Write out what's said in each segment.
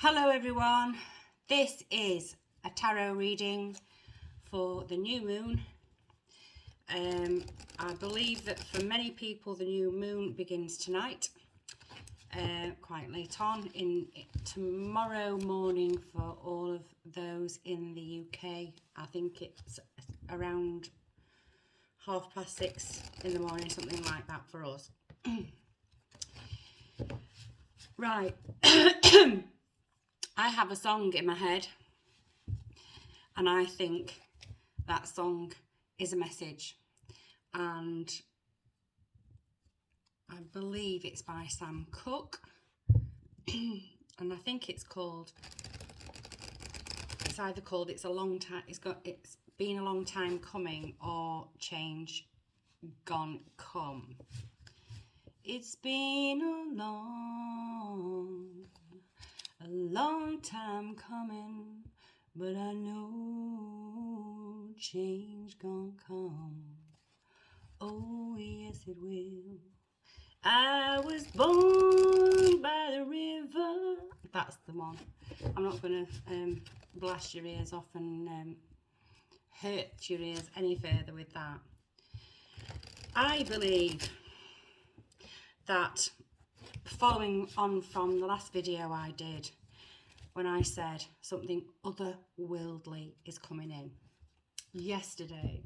Hello everyone, this is a tarot reading for the new moon. I believe that for many people the new moon begins tonight, quite late on, in tomorrow morning for all of those in the UK. I think it's around 6:30 in the morning, something like that for us. Right. I have a song in my head, and I think that song is a message, and I believe it's by Sam Cooke, and I think it's either called It's Been a Long Time Coming or Change Gone Come. It's been a long time coming, but I know change gon' come. Oh yes it will. I was born by the river. That's the one. I'm not going to blast your ears off and hurt your ears any further with that. I believe that, following on from the last video I did, when I said something otherworldly is coming in yesterday,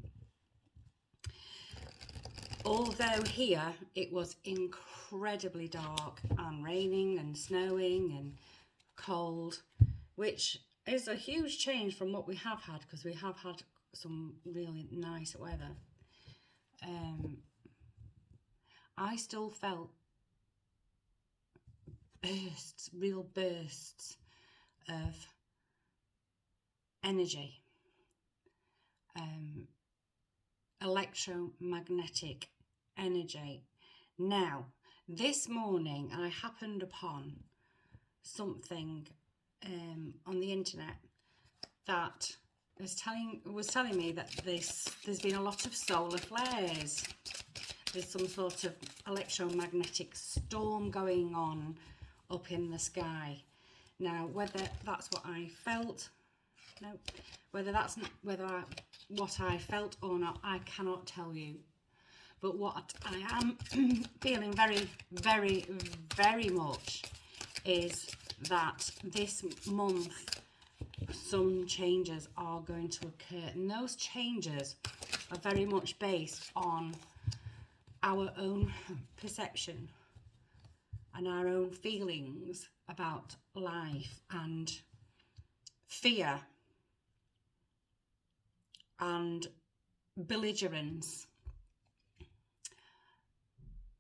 although here it was incredibly dark and raining and snowing and cold, which is a huge change from what we have had, because we have had some really nice weather. I still felt real bursts of energy, electromagnetic energy. Now, this morning I happened upon something on the internet that was telling me that there's been a lot of solar flares. There's some sort of electromagnetic storm going on up in the sky. Now, whether that's what I felt, what I felt or not, I cannot tell you. But what I am feeling very, very, very much is that this month some changes are going to occur, and those changes are very much based on our own perception and our own feelings about life, and fear and belligerence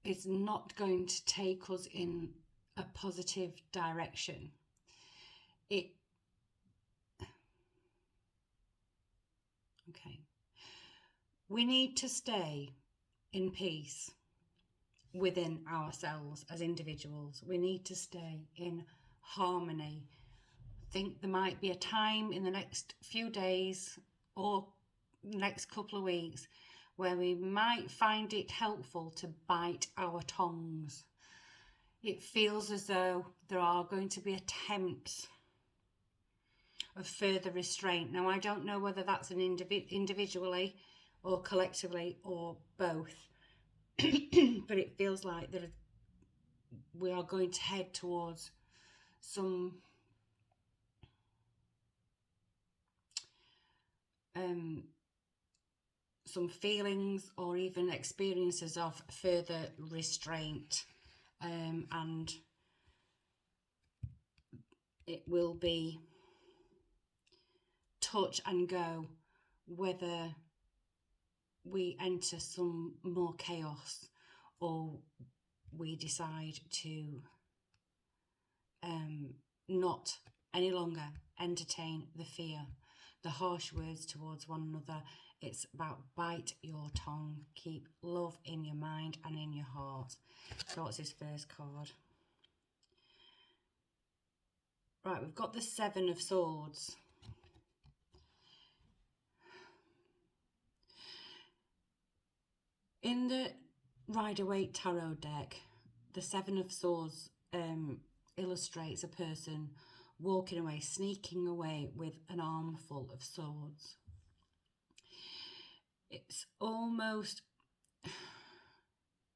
is not going to take us in a positive direction. We need to stay in peace within ourselves as individuals. We need to stay in harmony. I think there might be a time in the next few days or next couple of weeks where we might find it helpful to bite our tongues. It feels as though there are going to be attempts of further restraint. Now, I don't know whether that's an individually or collectively or both, but it feels like we are going to head towards some feelings or even experiences of further restraint, and it will be touch and go whether we enter some more chaos or we decide to not any longer entertain the fear, the harsh words towards one another. It's about bite your tongue, keep love in your mind and in your heart. So what's his first card? Right, we've got the Seven of Swords. In the Rider-Waite Tarot deck, the Seven of Swords illustrates a person walking away, sneaking away with an armful of swords. It's almost,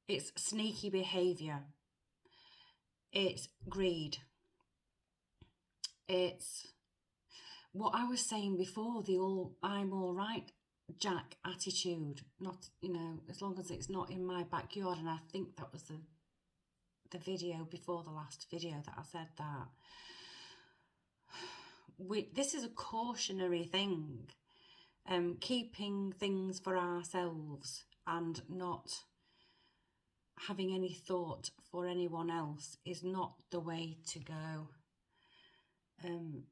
it's sneaky behaviour. It's greed. It's what I was saying before, the I'm all right Jack attitude. Not, you know, as long as it's not in my backyard. And I think that was the video before the last video that I said that. This is a cautionary thing. Keeping things for ourselves and not having any thought for anyone else is not the way to go. And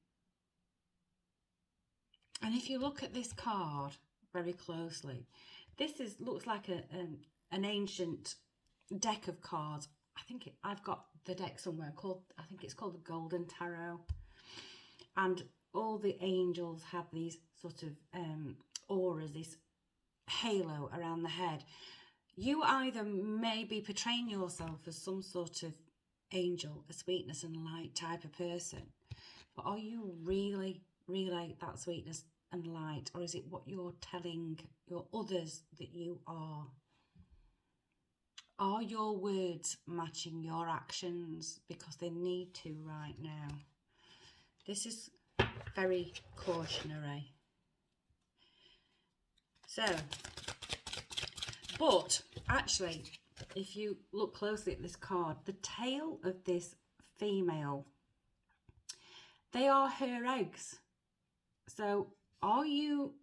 if you look at this card very closely, this looks like an ancient deck of cards. I've got the deck somewhere I think it's called the Golden Tarot. And all the angels have these sort of auras, this halo around the head. You either may be portraying yourself as some sort of angel, a sweetness and light type of person, but are you really that sweetness and light, or is it what you're telling your others that you are? Are your words matching your actions? Because they need to right now. This is very cautionary. So, but actually, if you look closely at this card, the tail of this female, they are her eggs. So are you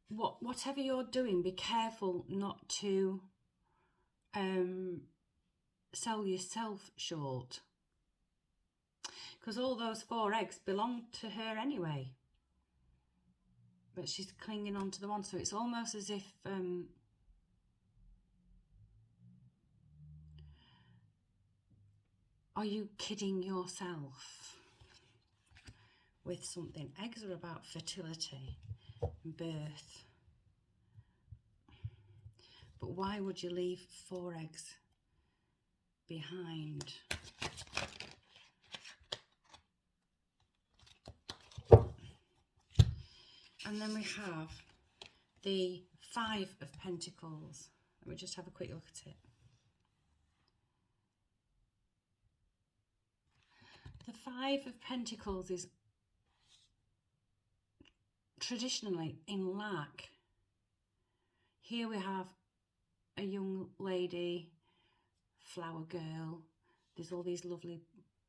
whatever you're doing, be careful not to sell yourself short, because all those 4 eggs belong to her anyway, but she's clinging on to the one. So it's almost as if are you kidding yourself with something? Eggs are about fertility and birth, but why would you leave 4 eggs behind? And then we have the 5 of Pentacles. Let me just have a quick look at it. The 5 of Pentacles is traditionally in lack. Here we have a young lady, flower girl. There's all these lovely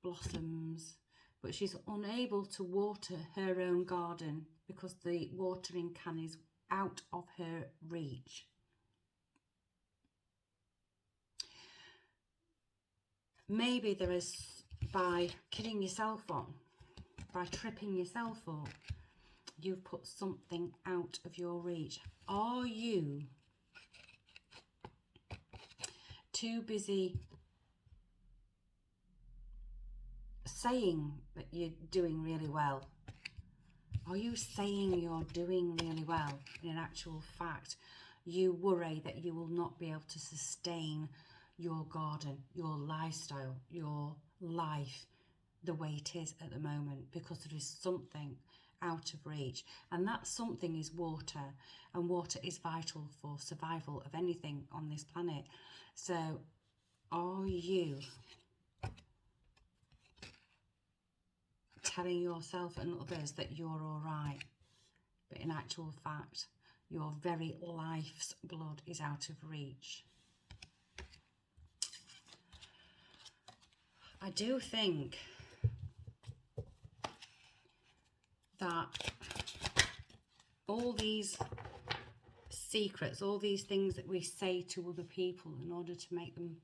blossoms, but she's unable to water her own garden because the watering can is out of her reach. Maybe there is, by kidding yourself on, by tripping yourself up, you've put something out of your reach. Are you too busy saying that you're doing really well? Are you saying you're doing really well? In actual fact, you worry that you will not be able to sustain your garden, your lifestyle, your life the way it is at the moment, because there is something out of reach, and that something is water, and water is vital for survival of anything on this planet. So are you telling yourself and others that you're all right, but in actual fact your very life's blood is out of reach? I do think that all these secrets, all these things that we say to other people in order to make them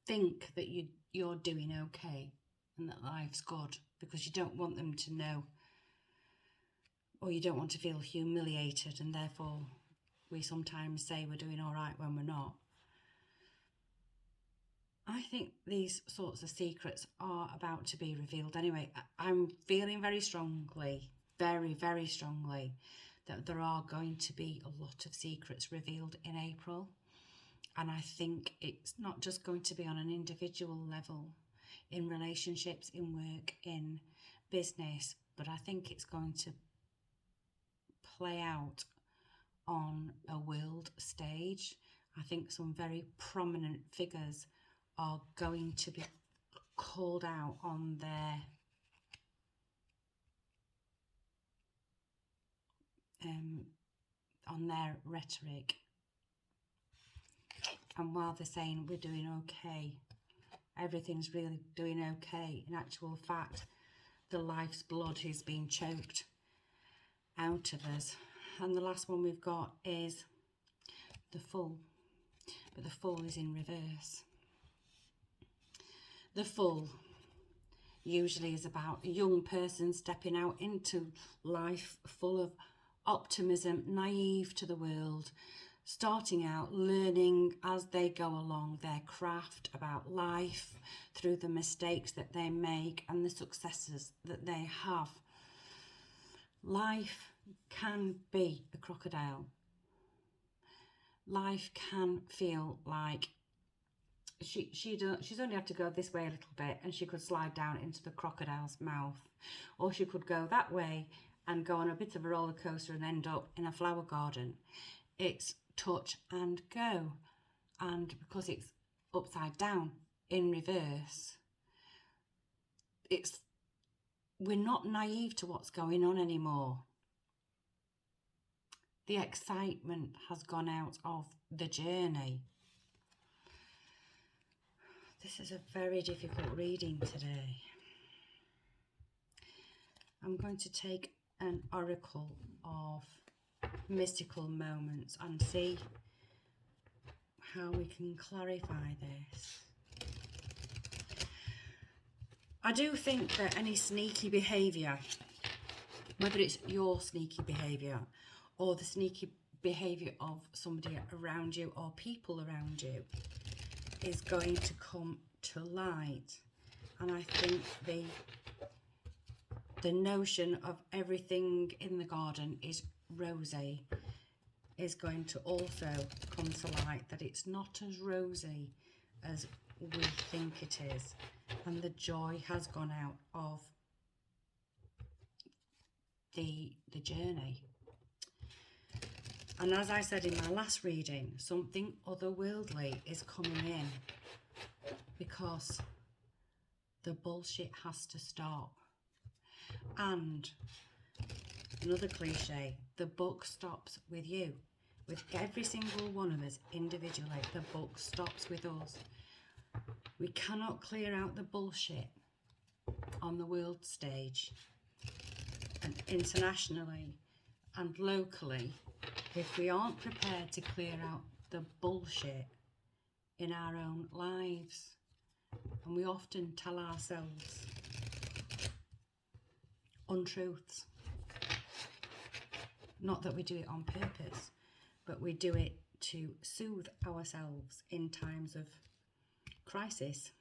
think that you're doing okay and that life's good, because you don't want them to know, or you don't want to feel humiliated, and therefore we sometimes say we're doing all right when we're not. I think these sorts of secrets are about to be revealed anyway. I'm feeling very strongly, very, very strongly, that there are going to be a lot of secrets revealed in April. And I think it's not just going to be on an individual level, in relationships, in work, in business, but I think it's going to play out on a world stage. I think some very prominent figures are going to be called out on their rhetoric. And while they're saying we're doing okay, everything's really doing okay, in actual fact, the life's blood is being choked out of us. And the last one we've got is the Fool, but the Fool is in reverse. The Fool usually is about a young person stepping out into life full of optimism, naive to the world, starting out, learning as they go along their craft about life through the mistakes that they make and the successes that they have. Life can be a crocodile. Life can feel like she's only have to go this way a little bit and she could slide down into the crocodile's mouth, or she could go that way and go on a bit of a roller coaster and end up in a flower garden. It's touch and go, and because it's upside down in reverse, we're not naive to what's going on anymore. The excitement has gone out of the journey. This is a very difficult reading today. I'm going to take an oracle of mystical moments and see how we can clarify this. I do think that any sneaky behaviour, whether it's your sneaky behaviour or the sneaky behaviour of somebody around you or people around you, is going to come to light. And I think the notion of everything in the garden is rosy is going to also come to light, that it's not as rosy as we think it is, and the joy has gone out of the journey. And as I said in my last reading, something otherworldly is coming in, because the bullshit has to stop. And another cliche, the book stops with you. With every single one of us individually, the book stops with us. We cannot clear out the bullshit on the world stage and internationally and locally if we aren't prepared to clear out the bullshit in our own lives. And we often tell ourselves untruths. Not that we do it on purpose, but we do it to soothe ourselves in times of crisis.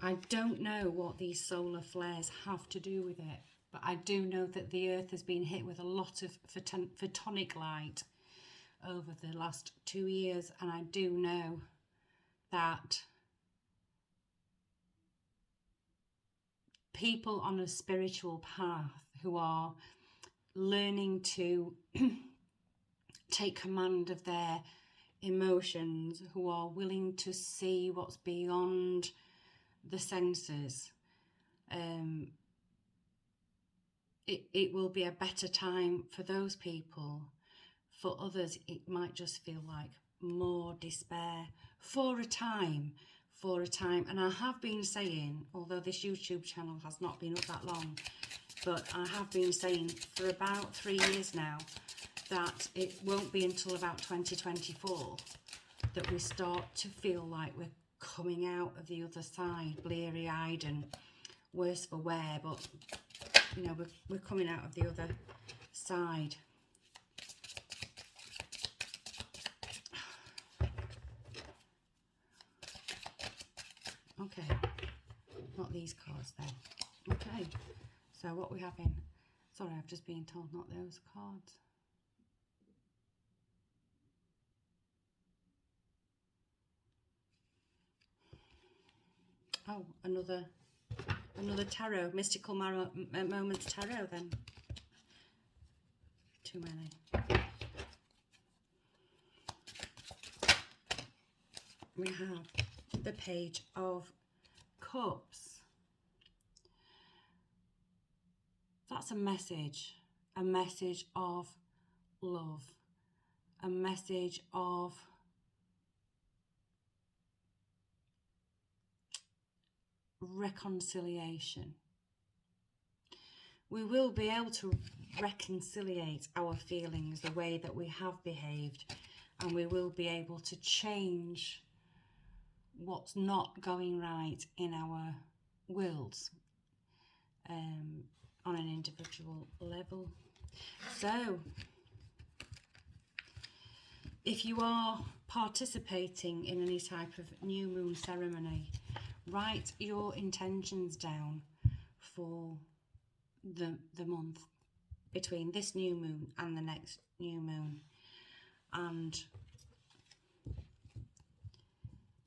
I don't know what these solar flares have to do with it, but I do know that the Earth has been hit with a lot of photonic light over the last 2 years, and I do know that people on a spiritual path who are learning to take command of their emotions, who are willing to see what's beyond the senses, it will be a better time for those people. For others, it might just feel like more despair for a time. And I have been saying, although this YouTube channel has not been up that long, but I have been saying for about 3 years now that it won't be until about 2024 that we start to feel like we're coming out of the other side, bleary-eyed and worse for wear, but you know, we're coming out of the other side. Okay, not these cards then. Okay, so what we having? Sorry, I've just been told not those cards. Oh, another tarot, mystical moments tarot then. Too many. We have the Page of Cups. That's a message of love, a message of reconciliation. We will be able to reconciliate our feelings, the way that we have behaved, and we will be able to change what's not going right in our worlds on an individual level. So if you are participating in any type of new moon ceremony, write your intentions down for the month between this new moon and the next new moon, and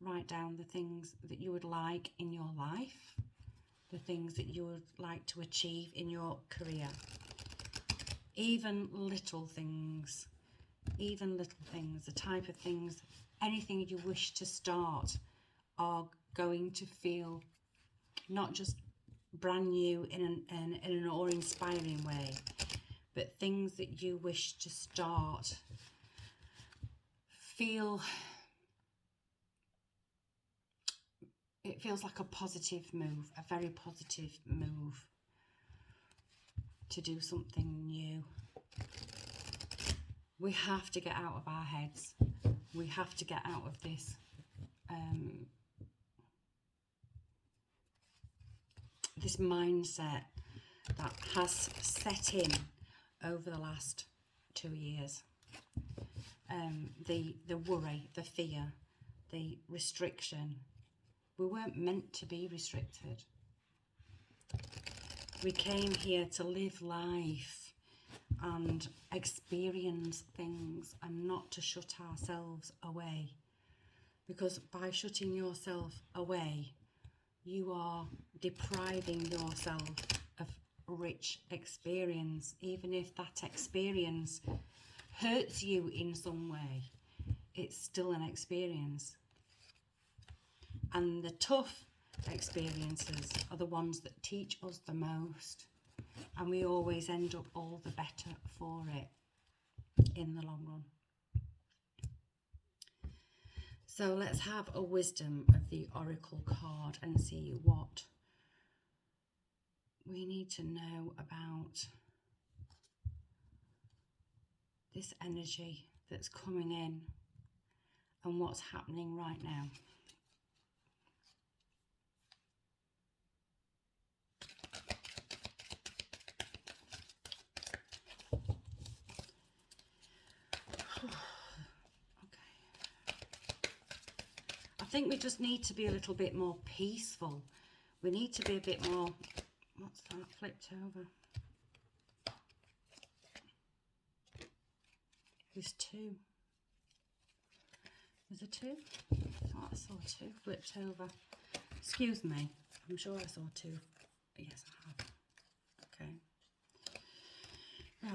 write down the things that you would like in your life, the things that you would like to achieve in your career, even little things, the type of things, anything you wish to start are going to feel not just brand new in an awe-inspiring way, but things that you wish to start it feels like a positive move, a very positive move to do something new. We have to get out of our heads. We have to get out of this this mindset that has set in over the last 2 years. The worry, the fear, the restriction. We weren't meant to be restricted. We came here to live life and experience things, and not to shut ourselves away. Because by shutting yourself away, you are depriving yourself of rich experience, even if that experience hurts you in some way. It's still an experience. And the tough experiences are the ones that teach us the most, and we always end up all the better for it in the long run. So let's have a wisdom of the Oracle card and see what we need to know about this energy that's coming in and what's happening right now. I think we just need to be a little bit more peaceful. We need to be a bit more... What's that flipped over? There's two. There's a two? I thought I saw two flipped over. Excuse me. I'm sure I saw two. Yes, I have. Okay.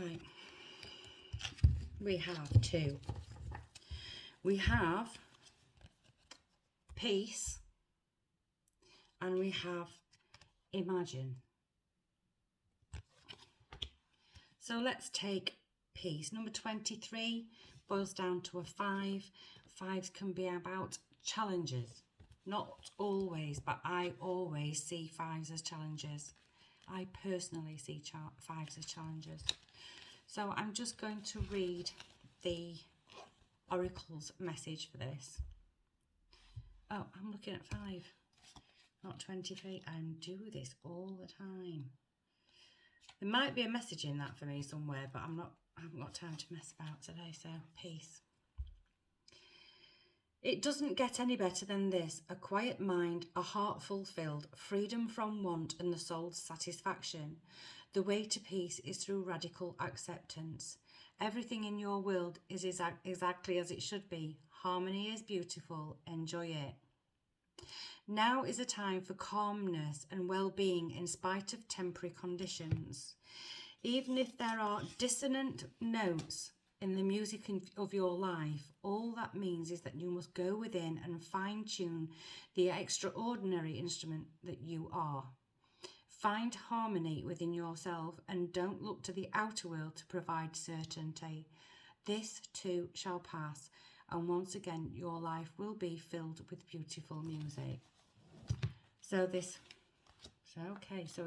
Right. We have two. We have peace, and we have imagine. So let's take peace. Number 23 boils down to a 5. 5s can be about challenges. Not always, but I always see 5s as challenges. I personally see 5s as challenges. So I'm just going to read the Oracle's message for this. Oh, I'm looking at 5, not 23. I do this all the time. There might be a message in that for me somewhere, but I haven't got time to mess about today, so peace. It doesn't get any better than this. A quiet mind, a heart fulfilled, freedom from want and the soul's satisfaction. The way to peace is through radical acceptance. Everything in your world is exactly as it should be. Harmony is beautiful. Enjoy it. Now is a time for calmness and well-being in spite of temporary conditions. Even if there are dissonant notes in the music of your life, all that means is that you must go within and fine-tune the extraordinary instrument that you are. Find harmony within yourself and don't look to the outer world to provide certainty. This too shall pass, and once again your life will be filled with beautiful music. So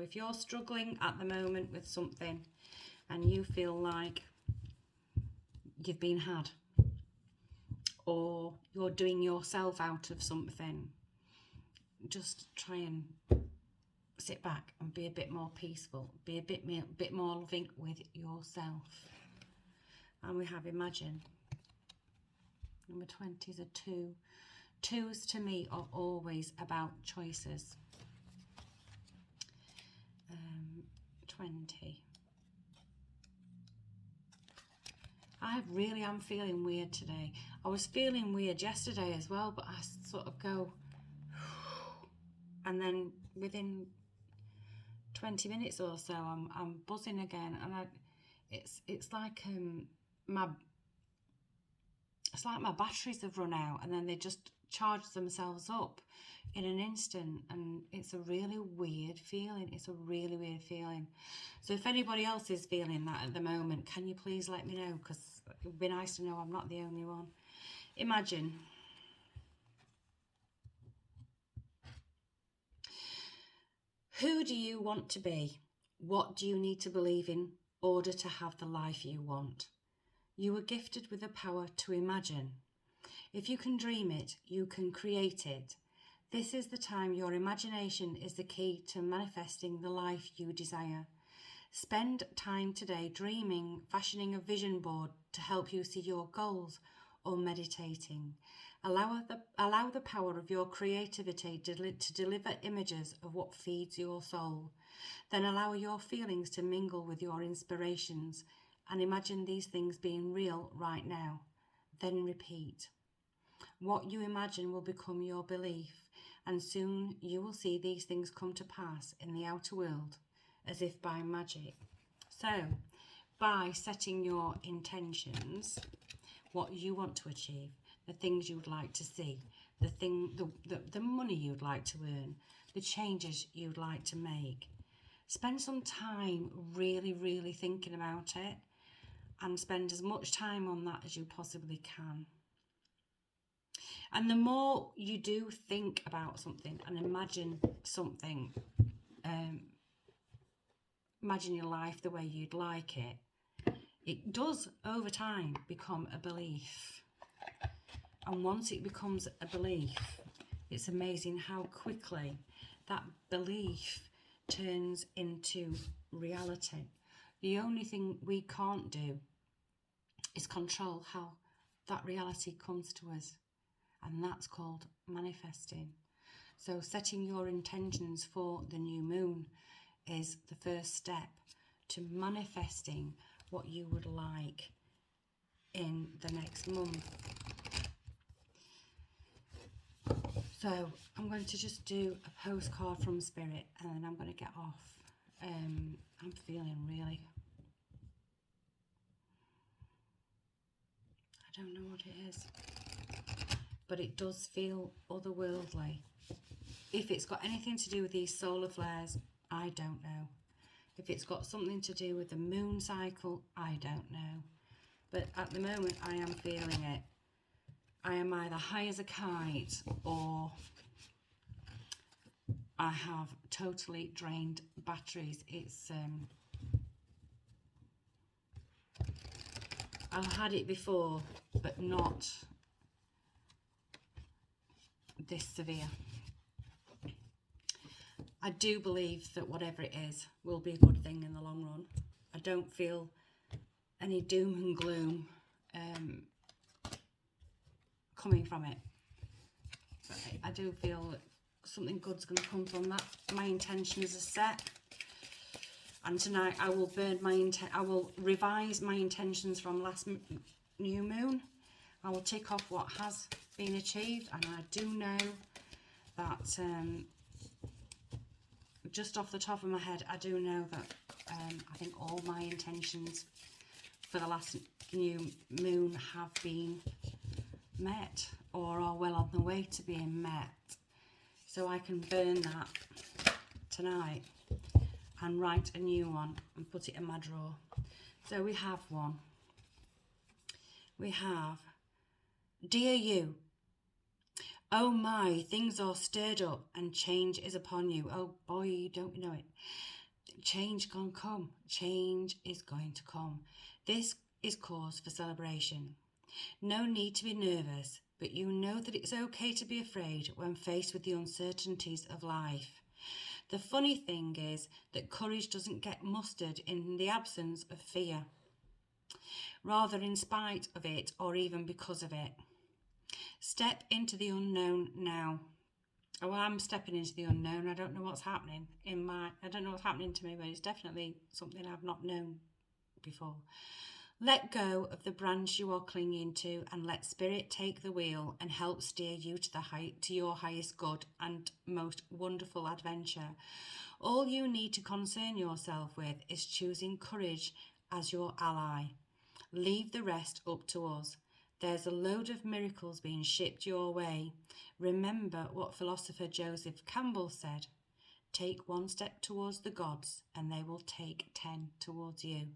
if you're struggling at the moment with something and you feel like you've been had, or you're doing yourself out of something, just try and sit back and be a bit more peaceful, be a bit more loving with yourself. And we have imagine. Number 20 is a 2. 2s to me are always about choices. 20. I really am feeling weird today. I was feeling weird yesterday as well, but I sort of go, and then within 20 minutes or so, I'm buzzing again, and it's like my batteries have run out, and then they just charge themselves up in an instant, and it's a really weird feeling. It's a really weird feeling. So if anybody else is feeling that at the moment, can you please let me know, because it would be nice to know I'm not the only one. Imagine. Who do you want to be? What do you need to believe in order to have the life you want? You were gifted with the power to imagine. If you can dream it, you can create it. This is the time your imagination is the key to manifesting the life you desire. Spend time today dreaming, fashioning a vision board to help you see your goals, or meditating. Allow the power of your creativity to deliver images of what feeds your soul. Then allow your feelings to mingle with your inspirations and imagine these things being real right now. Then repeat. What you imagine will become your belief, and soon you will see these things come to pass in the outer world as if by magic. So, by setting your intentions, what you want to achieve, the things you would like to see, the money you'd like to earn, the changes you'd like to make, spend some time really thinking about it, and spend as much time on that as you possibly can. And the more you do think about something and imagine something, imagine your life the way you'd like it, it does over time become a belief. And once it becomes a belief, it's amazing how quickly that belief turns into reality. The only thing we can't do is control how that reality comes to us. And that's called manifesting. So setting your intentions for the new moon is the first step to manifesting what you would like in the next month. So I'm going to just do a postcard from Spirit, and then I'm going to get off. I'm feeling really, I don't know what it is, but it does feel otherworldly. If it's got anything to do with these solar flares, I don't know. If it's got something to do with the moon cycle, I don't know. But at the moment, I am feeling it. I am either high as a kite, or I have totally drained batteries. It's I've had it before, but not this severe. I do believe that whatever it is will be a good thing in the long run. I don't feel any doom and gloom coming from it. But I do feel that something good's going to come from that. My intentions are set, and tonight I will I will revise my intentions from last new moon. I will tick off what has been achieved, and I do know that just off the top of my head, I do know that I think all my intentions for the last new moon have been met or are well on the way to being met. So I can burn that tonight and write a new one and put it in my drawer. So we have one. We have, Dear you, oh my, things are stirred up and change is upon you. Oh boy, don't you know it? Change can come. Change is going to come. This is cause for celebration. No need to be nervous, but you know that it's okay to be afraid when faced with the uncertainties of life. The funny thing is that courage doesn't get mustered in the absence of fear, rather in spite of it or even because of it. Step into the unknown now. Oh, well, I'm stepping into the unknown. I don't know what's happening I don't know what's happening to me, but it's definitely something I've not known before. Let go of the branch you are clinging to and let spirit take the wheel and help steer you to your highest good and most wonderful adventure. All you need to concern yourself with is choosing courage as your ally. Leave the rest up to us. There's a load of miracles being shipped your way. Remember what philosopher Joseph Campbell said. Take one step towards the gods and they will take 10 towards you.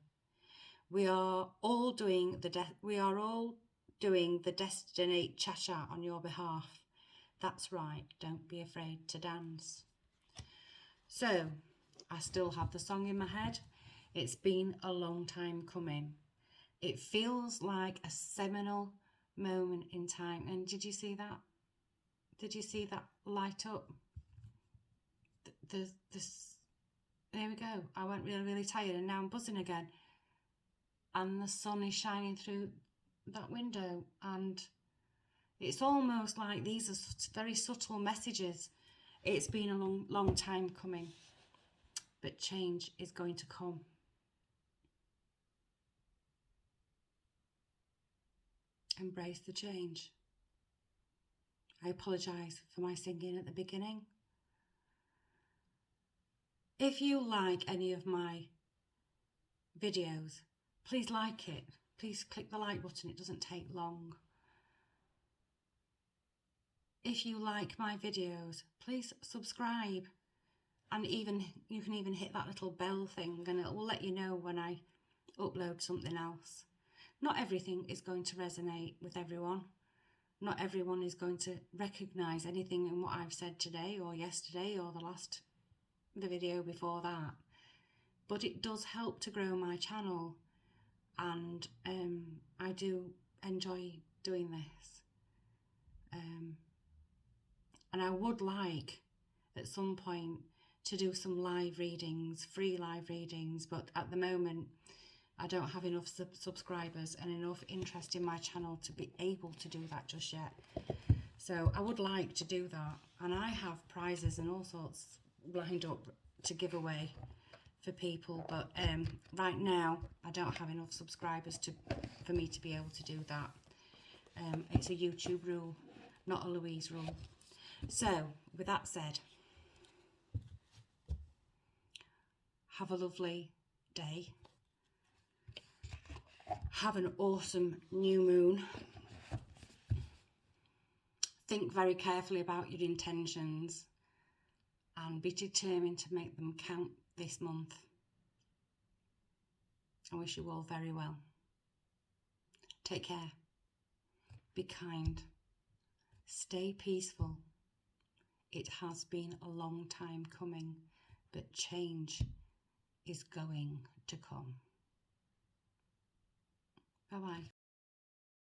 We are all doing the Destiny Cha-Cha on your behalf. That's right, don't be afraid to dance. So, I still have the song in my head. It's been a long time coming. It feels like a seminal moment in time. And did you see that? Did you see that light up? There we go. I went really, really tired and now I'm buzzing again. And the sun is shining through that window. And it's almost like these are very subtle messages. It's been a long, long time coming. But change is going to come. Embrace the change. I apologise for my singing at the beginning. If you like any of my videos, please like it. Please click the like button, it doesn't take long. If you like my videos, please subscribe. And you can even hit that little bell thing and it will let you know when I upload something else. Not everything is going to resonate with everyone. Not everyone is going to recognise anything in what I've said today or yesterday or the video before that. But it does help to grow my channel and I do enjoy doing this. And I would like at some point to do some live readings, free live readings, but at the moment I don't have enough subscribers and enough interest in my channel to be able to do that just yet. So I would like to do that, and I have prizes and all sorts lined up to give away for people, but right now I don't have enough subscribers for me to be able to do that. It's a YouTube rule, not a Louise rule. So with that said, have a lovely day. Have an awesome new moon. Think very carefully about your intentions and be determined to make them count this month. I wish you all very well. Take care. Be kind. Stay peaceful. It has been a long time coming, but change is going to come. Bye-bye.